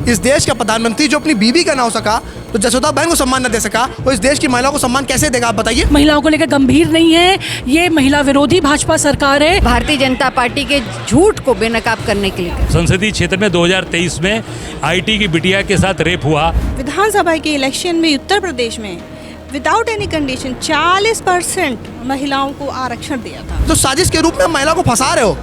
इस देश का प्रधानमंत्री जो अपनी बीवी का ना हो सका, तो जसोदा बहन को सम्मान न दे सका, वो इस देश की महिलाओं को सम्मान कैसे देगा? आप बताइए। महिलाओं को लेकर गंभीर नहीं है, ये महिला विरोधी भाजपा सरकार है। भारतीय जनता पार्टी के झूठ को बेनकाब करने के लिए संसदीय क्षेत्र में 2023 में आईटी की बिटिया के साथ रेप हुआ। विधानसभा के इलेक्शन में उत्तर प्रदेश में विदाउट एनी कंडीशन 40% महिलाओं को आरक्षण दिया था। तो साजिश के रूप में महिला को फंसा रहे हो,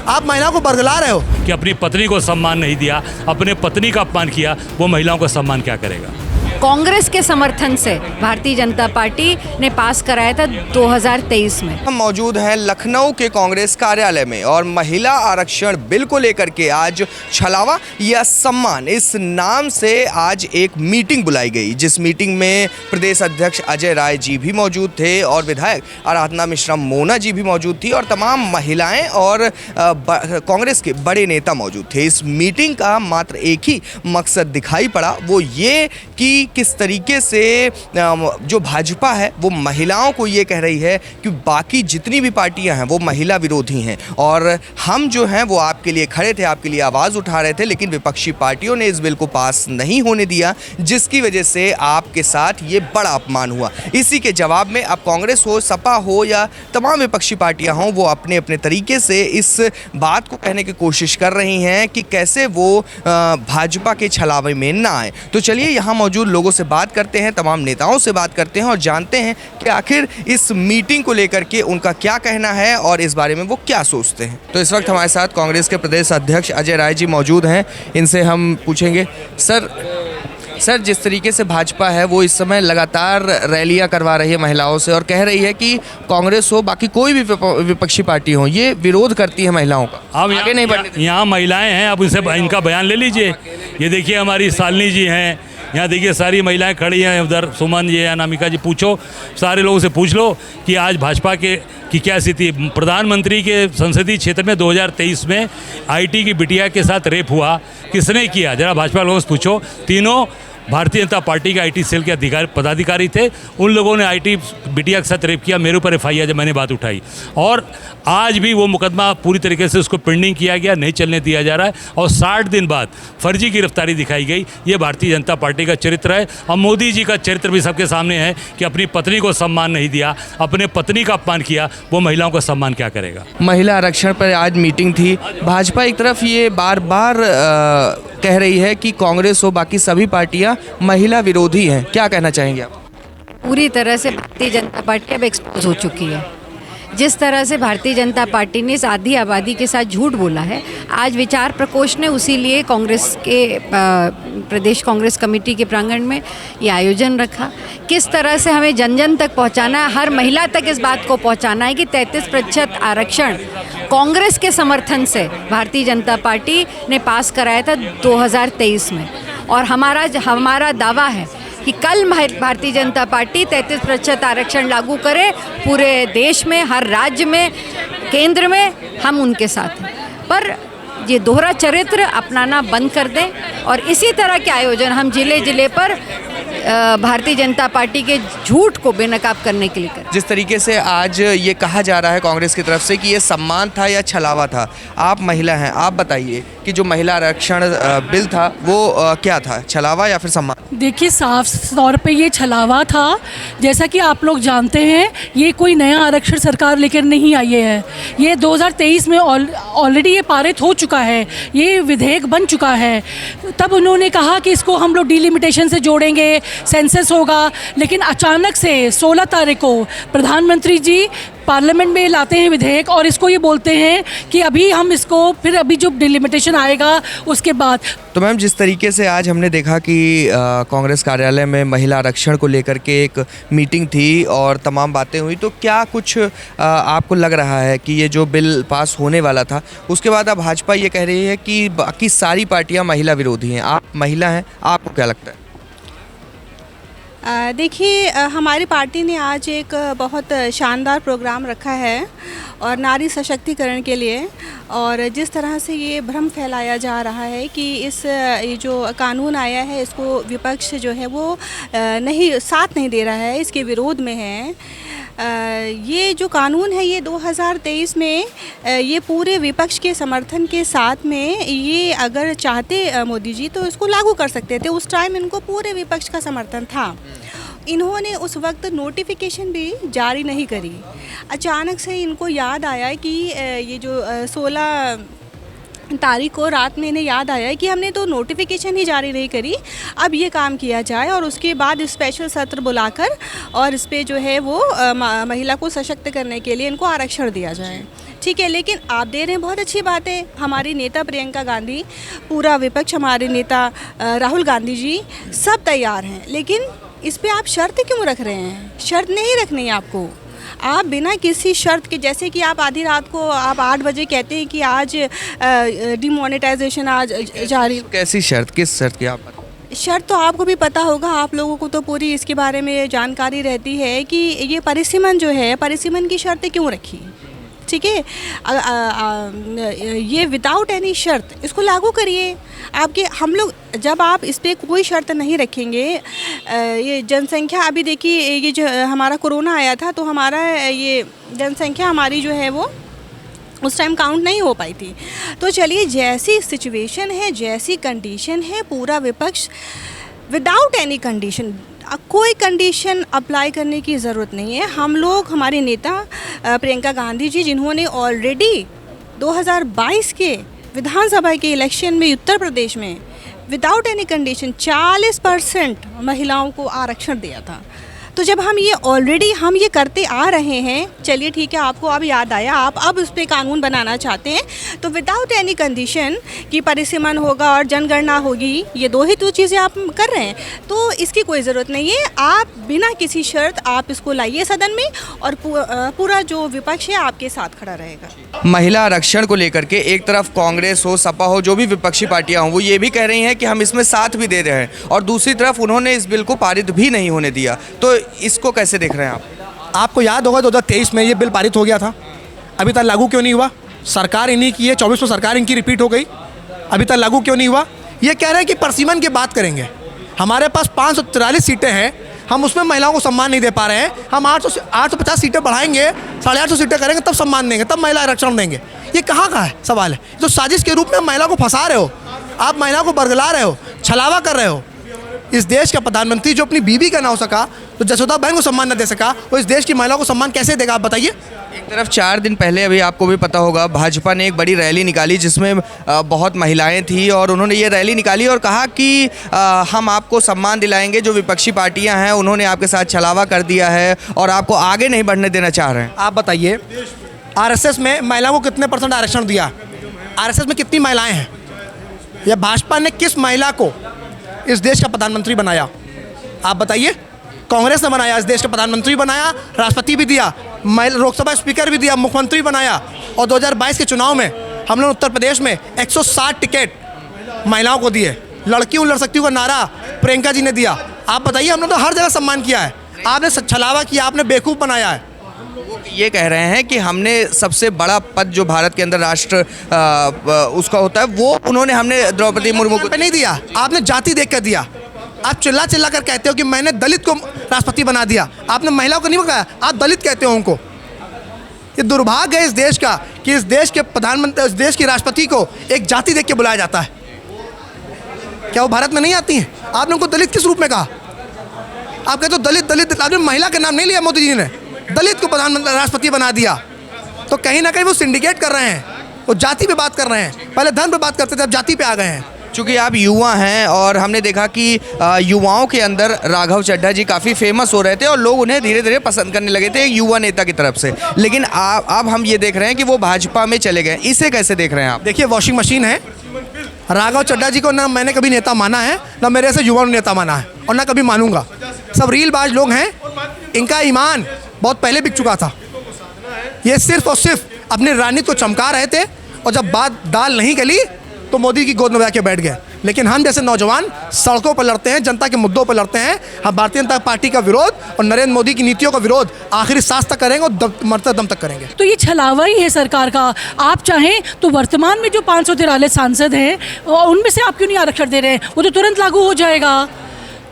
आप महिलाओं को बरगला रहे हो कि अपनी पत्नी को सम्मान नहीं दिया, अपने पत्नी का अपमान किया, वो महिलाओं का सम्मान क्या करेगा? कांग्रेस के समर्थन से भारतीय जनता पार्टी ने पास कराया था 2023 में। हम मौजूद हैं लखनऊ के कांग्रेस कार्यालय में और महिला आरक्षण बिल को लेकर के आज छलावा या सम्मान इस नाम से आज एक मीटिंग बुलाई गई, जिस मीटिंग में प्रदेश अध्यक्ष अजय राय जी भी मौजूद थे और विधायक आराधना मिश्रा मोना जी भी मौजूद थी और तमाम महिलाएं और कांग्रेस के बड़े नेता मौजूद थे। इस मीटिंग का मात्र एक ही मकसद दिखाई पड़ा, वो ये कि किस तरीके से जो भाजपा है वो महिलाओं को ये कह रही है कि बाकी जितनी भी पार्टियां हैं वो महिला विरोधी हैं और हम जो हैं वो आपके लिए खड़े थे, आपके लिए आवाज़ उठा रहे थे, लेकिन विपक्षी पार्टियों ने इस बिल को पास नहीं होने दिया, जिसकी वजह से आपके साथ ये बड़ा अपमान हुआ। इसी के जवाब में अब कांग्रेस हो, सपा हो या तमाम विपक्षी पार्टियां हों, वो अपने अपने तरीके से इस बात को कहने की कोशिश कर रही हैं कि कैसे वो भाजपा के छलावे में ना आए। तो चलिए यहाँ मौजूद लोगों से बात करते हैं, तमाम नेताओं से बात करते हैं और जानते हैं कि आखिर इस मीटिंग को लेकर के उनका क्या कहना है और इस बारे में वो क्या सोचते हैं। तो इस वक्त हमारे साथ कांग्रेस के प्रदेश अध्यक्ष अजय राय जी मौजूद हैं, इनसे हम पूछेंगे। सर, जिस तरीके से भाजपा है वो इस समय लगातार रैलियां करवा रही है महिलाओं से और कह रही है कि कांग्रेस हो, बाकी कोई भी विपक्षी पार्टी हो, ये विरोध करती है महिलाओं का, अब आगे नहीं बढ़ने। यहाँ महिलाएं हैं, अब इनका बयान ले लीजिए। ये देखिए हमारी शालिनी जी हैं, यहाँ देखिए सारी महिलाएं खड़ी हैं, उधर सुमन जी, अनामिका जी, पूछो सारे लोगों से पूछ लो कि आज भाजपा की क्या स्थिति। प्रधानमंत्री के संसदीय क्षेत्र में 2023 में आईटी की बिटिया के साथ रेप हुआ, किसने किया? जरा भाजपा लोगों से पूछो। तीनों भारतीय जनता पार्टी के आईटी सेल के पदाधिकारी थे, उन लोगों ने आईटी बिटिया के साथ रेप किया। मेरे ऊपर एफआईआर जब मैंने बात उठाई और आज भी वो मुकदमा पूरी तरीके से उसको पेंडिंग किया गया, नहीं चलने दिया जा रहा है और 60 दिन बाद फर्जी गिरफ्तारी दिखाई गई। ये भारतीय जनता पार्टी का चरित्र है और मोदी जी का चरित्र भी सबके सामने है कि अपनी पत्नी को सम्मान नहीं दिया, अपने पत्नी का अपमान किया, वो महिलाओं का सम्मान क्या करेगा? महिला आरक्षण पर आज मीटिंग थी। भाजपा एक तरफ ये बार बार कह रही है कि कांग्रेस हो, बाकी सभी पार्टियां महिला विरोधी हैं, क्या कहना चाहेंगे आप? पूरी तरह से भारतीय जनता पार्टी अब एक्सपोज हो चुकी है। जिस तरह से भारतीय जनता पार्टी ने इस आधी आबादी के साथ झूठ बोला है, आज विचार प्रकोष्ठ ने उसी लिए कांग्रेस के प्रदेश कांग्रेस कमेटी के प्रांगण में ये आयोजन रखा। किस तरह से हमें जन जन तक पहुंचाना है, हर महिला तक इस बात को पहुंचाना है कि 33% आरक्षण कांग्रेस के समर्थन से भारतीय जनता पार्टी ने पास कराया था 2023 में और हमारा दावा है कि कल भारतीय जनता पार्टी 33% आरक्षण लागू करे पूरे देश में, हर राज्य में, केंद्र में, हम उनके साथ हैं। पर ये दोहरा चरित्र अपनाना बंद कर दें और इसी तरह के आयोजन हम जिले जिले पर भारतीय जनता पार्टी के झूठ को बेनकाब करने के लिए करें। जिस तरीके से आज ये कहा जा रहा है कांग्रेस की तरफ से कि ये सम्मान था या छलावा था, आप महिला हैं, आप बताइए कि जो महिला आरक्षण बिल था वो क्या था, छलावा या फिर सम्मान? देखिए, साफ तौर पे ये छलावा था। जैसा कि आप लोग जानते हैं, ये कोई नया आरक्षण सरकार लेकर नहीं आई है। ये 2023 में ऑलरेडी ये पारित हो चुका है, ये विधेयक बन चुका है। तब उन्होंने कहा कि इसको हम लोग डिलिमिटेशन से जोड़ेंगे, सेंसस होगा, लेकिन अचानक से 16 तारीख को प्रधानमंत्री जी पार्लियामेंट में लाते हैं विधेयक और इसको ये बोलते हैं कि अभी हम इसको फिर अभी जो डिलिमिटेशन आएगा उसके बाद। तो मैम, जिस तरीके से आज हमने देखा कि कांग्रेस कार्यालय में महिला आरक्षण को लेकर के एक मीटिंग थी और तमाम बातें हुई, तो क्या कुछ आपको लग रहा है कि ये जो बिल पास होने वाला था उसके बाद अब भाजपा ये कह रही है कि बाकी सारी पार्टियां महिला विरोधी हैं? आप महिला हैं, आपको क्या लगता है? देखिए, हमारी पार्टी ने आज एक बहुत शानदार प्रोग्राम रखा है और नारी सशक्तिकरण के लिए, और जिस तरह से ये भ्रम फैलाया जा रहा है कि ये जो कानून आया है इसको विपक्ष जो है वो साथ नहीं दे रहा है, इसके विरोध में है। ये जो कानून है ये 2023 में ये पूरे विपक्ष के समर्थन के साथ में ये अगर चाहते मोदी जी तो इसको लागू कर सकते थे। उस टाइम इनको पूरे विपक्ष का समर्थन था। इन्होंने उस वक्त नोटिफिकेशन भी जारी नहीं करी। अचानक से इनको याद आया कि ये जो 16 तारीख को रात में इन्हें याद आया कि हमने तो नोटिफिकेशन ही जारी नहीं करी, अब ये काम किया जाए और उसके बाद स्पेशल सत्र बुलाकर और इस पे जो है वो महिला को सशक्त करने के लिए इनको आरक्षण दिया जाए। ठीक है, लेकिन आप दे रहे हैं, बहुत अच्छी बात है। हमारी नेता प्रियंका गांधी, पूरा विपक्ष, हमारे नेता राहुल गांधी जी सब तैयार हैं, लेकिन इस पे आप शर्त क्यों रख रहे हैं? शर्त नहीं रखनी है आपको। आप बिना किसी शर्त के, जैसे कि आप आधी रात को आप 8 बजे कहते हैं कि आज डिमोनेटाइजेशन आज जारी। कैसी शर्त, किस शर्त की आप? शर्त तो आपको भी पता होगा, आप लोगों को तो पूरी इसके बारे में जानकारी रहती है कि ये परिसीमन जो है, परिसीमन की शर्तें क्यों रखी? ठीक है, ये विदाउट एनी शर्त इसको लागू करिए। आपके हम लोग जब आप इस पर कोई शर्त नहीं रखेंगे, ये जनसंख्या अभी देखिए, ये जो हमारा कोरोना आया था तो हमारा ये जनसंख्या हमारी जो है वो उस टाइम काउंट नहीं हो पाई थी। तो चलिए, जैसी सिचुएशन है, जैसी कंडीशन है, पूरा विपक्ष विदाउट एनी कंडीशन, कोई कंडीशन अप्लाई करने की ज़रूरत नहीं है। हम लोग, हमारे नेता प्रियंका गांधी जी, जिन्होंने ऑलरेडी 2022 के विधानसभा के इलेक्शन में उत्तर प्रदेश में विदाउट एनी कंडीशन 40% महिलाओं को आरक्षण दिया था। तो जब हम ये ऑलरेडी हम ये करते आ रहे हैं, चलिए ठीक है, आपको अब याद आया, आप अब उस पर कानून बनाना चाहते हैं, तो विदाउट एनी कंडीशन कि परिसीमन होगा और जनगणना होगी, ये दो ही तो चीज़ें आप कर रहे हैं, तो इसकी कोई ज़रूरत नहीं है। आप बिना किसी शर्त आप इसको लाइए सदन में और पूरा जो विपक्ष है आपके साथ खड़ा रहेगा। महिला आरक्षण को लेकर के एक तरफ कांग्रेस हो, सपा हो, जो भी विपक्षी पार्टियां हों, वो ये भी कह रही हैं कि हम इसमें साथ भी दे रहे हैं, और दूसरी तरफ उन्होंने इस बिल को पारित भी नहीं होने दिया। तो इसको कैसे देख रहे हैं आप? आपको याद होगा 2023 में ये बिल पारित हो गया था, अभी तक लागू क्यों नहीं हुआ? सरकार इन्हीं की है, 24 में सरकार इनकी रिपीट हो गई, अभी तक लागू क्यों नहीं हुआ? ये कह रहे हैं कि परिसीमन की बात करेंगे। हमारे पास 543 सीटें हैं, हम उसमें महिलाओं को सम्मान नहीं दे पा रहे हैं। हम 850 सीटें बढ़ाएंगे, 850 सीटें करेंगे, तब सम्मान देंगे, तब महिला आरक्षण देंगे। ये कहाँ का है सवाल है? तो साजिश के रूप में महिला को फंसा रहे हो, आप महिला को बरगला रहे हो, छलावा कर रहे हो। इस देश का प्रधानमंत्री जो अपनी बीवी का ना हो सका, तो जसोदा बहन को सम्मान न दे सका, वो इस देश की महिलाओं को सम्मान कैसे देगा? आप बताइए। एक तरफ 4 दिन पहले, अभी आपको भी पता होगा, भाजपा ने एक बड़ी रैली निकाली जिसमें बहुत महिलाएं थी, और उन्होंने ये रैली निकाली और कहा कि हम आपको सम्मान दिलाएंगे, जो विपक्षी पार्टियां हैं उन्होंने आपके साथ छलावा कर दिया है और आपको आगे नहीं बढ़ने देना चाह रहे हैं। आप बताइए, आरएसएस में महिलाओं को कितने % आरक्षण दिया? आरएसएस में कितनी महिलाएं हैं? या भाजपा ने किस महिला को इस देश का प्रधानमंत्री बनाया? आप बताइए। कांग्रेस ने बनाया, इस देश का प्रधानमंत्री बनाया, राष्ट्रपति भी दिया, लोकसभा स्पीकर भी दिया, मुख्यमंत्री बनाया, और 2022 के चुनाव में हम लोग उत्तर प्रदेश में 160 टिकट महिलाओं को दिए। लड़कियों लड़ सकती का नारा प्रियंका जी ने दिया। आप बताइए, हमने तो हर जगह सम्मान किया है, आपने छलावा किया, आपने बेवकूफ़ बनाया है। ये कह रहे हैं कि हमने सबसे बड़ा पद जो भारत के अंदर राष्ट्र उसका होता है, वो उन्होंने हमने द्रौपदी मुर्मू को नहीं दिया, आपने जाति देख कर दिया। आप चिल्ला चिल्ला कर कहते हो कि मैंने दलित को राष्ट्रपति बना दिया, आपने महिलाओं को नहीं बताया, आप दलित कहते हो उनको। ये दुर्भाग्य है इस देश का कि इस देश के प्रधानमंत्री, इस देश के राष्ट्रपति को एक जाति देख के बुलाया जाता है। क्या वो भारत में नहीं आती हैं? आपने उनको दलित किस रूप में कहा? आप कहते हो दलित दलित, आपने महिला का नाम नहीं लिया, मोदी जी ने दलित को प्रधानमंत्री राष्ट्रपति बना दिया। तो कहीं ना कहीं वो सिंडिकेट कर रहे हैं, वो जाति पे बात कर रहे हैं। पहले धर्म पे बात करते थे, अब जाति पे आ गए हैं। चूँकि आप युवा हैं और हमने देखा कि युवाओं के अंदर राघव चड्ढा जी काफ़ी फेमस हो रहे थे और लोग उन्हें धीरे धीरे पसंद करने लगे थे एक युवा नेता की तरफ से, लेकिन अब हम ये देख रहे हैं कि वो भाजपा में चले गए। इसे कैसे देख रहे हैं आप? देखिए, वॉशिंग मशीन है। राघव चड्ढा जी को ना मैंने कभी नेता माना है, ना मेरे से युवा नेता माना है, और ना कभी मानूंगा। सब रीलबाज लोग हैं, इनका ईमान बहुत पहले बिक चुका था। ये सिर्फ और सिर्फ अपनी राजनीति को चमका रहे थे, और जब बात दाल नहीं गली तो मोदी की गोद में बैठ के बैठ गए। लेकिन हम जैसे नौजवान सड़कों पर लड़ते हैं, जनता के मुद्दों पर लड़ते हैं। हम भारतीय जनता पार्टी का विरोध और नरेंद्र मोदी की नीतियों का विरोध आखिरी सांस तक करेंगे और मरते दम तक करेंगे। तो ये छलावा ही है सरकार का। आप चाहें तो वर्तमान में जो 543 सांसद हैं उनमें से आप क्यों नहीं आरक्षण दे रहे हैं? वो तो तुरंत लागू हो जाएगा।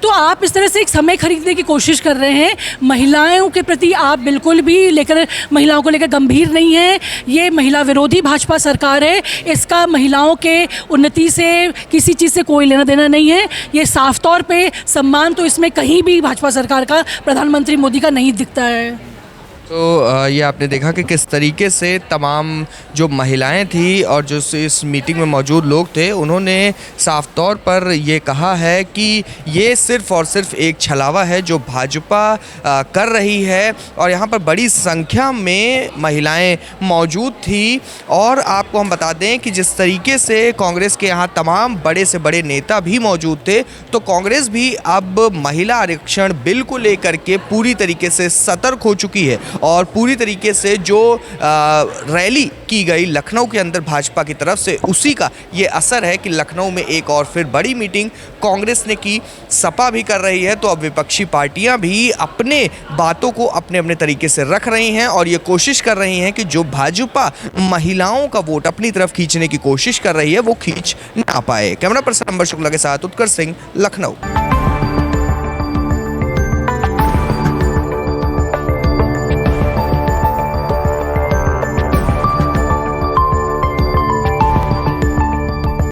तो आप इस तरह से एक समय खरीदने की कोशिश कर रहे हैं। महिलाओं के प्रति आप बिल्कुल भी महिलाओं को लेकर गंभीर नहीं है। ये महिला विरोधी भाजपा सरकार है। इसका महिलाओं के उन्नति से किसी चीज़ से कोई लेना देना नहीं है। ये साफ तौर पे सम्मान तो इसमें कहीं भी भाजपा सरकार का, प्रधानमंत्री मोदी का नहीं दिखता है। तो ये आपने देखा कि किस तरीके से तमाम जो महिलाएं थी और जो इस मीटिंग में मौजूद लोग थे, उन्होंने साफ तौर पर ये कहा है कि ये सिर्फ़ और सिर्फ एक छलावा है जो भाजपा कर रही है। और यहाँ पर बड़ी संख्या में महिलाएं मौजूद थी। और आपको हम बता दें कि जिस तरीके से कांग्रेस के यहाँ तमाम बड़े से बड़े नेता भी मौजूद थे, तो कांग्रेस भी अब महिला आरक्षण बिल को लेकर के पूरी तरीके से सतर्क हो चुकी है। और पूरी तरीके से जो रैली की गई लखनऊ के अंदर भाजपा की तरफ से, उसी का ये असर है कि लखनऊ में एक और फिर बड़ी मीटिंग कांग्रेस ने की, सपा भी कर रही है। तो अब विपक्षी पार्टियां भी अपने बातों को अपने अपने तरीके से रख रही हैं और ये कोशिश कर रही हैं कि जो भाजपा महिलाओं का वोट अपनी तरफ खींचने की कोशिश कर रही है वो खींच ना पाए। कैमरा पर्सन अंबर शुक्ला के साथ उत्कर्ष सिंह, लखनऊ।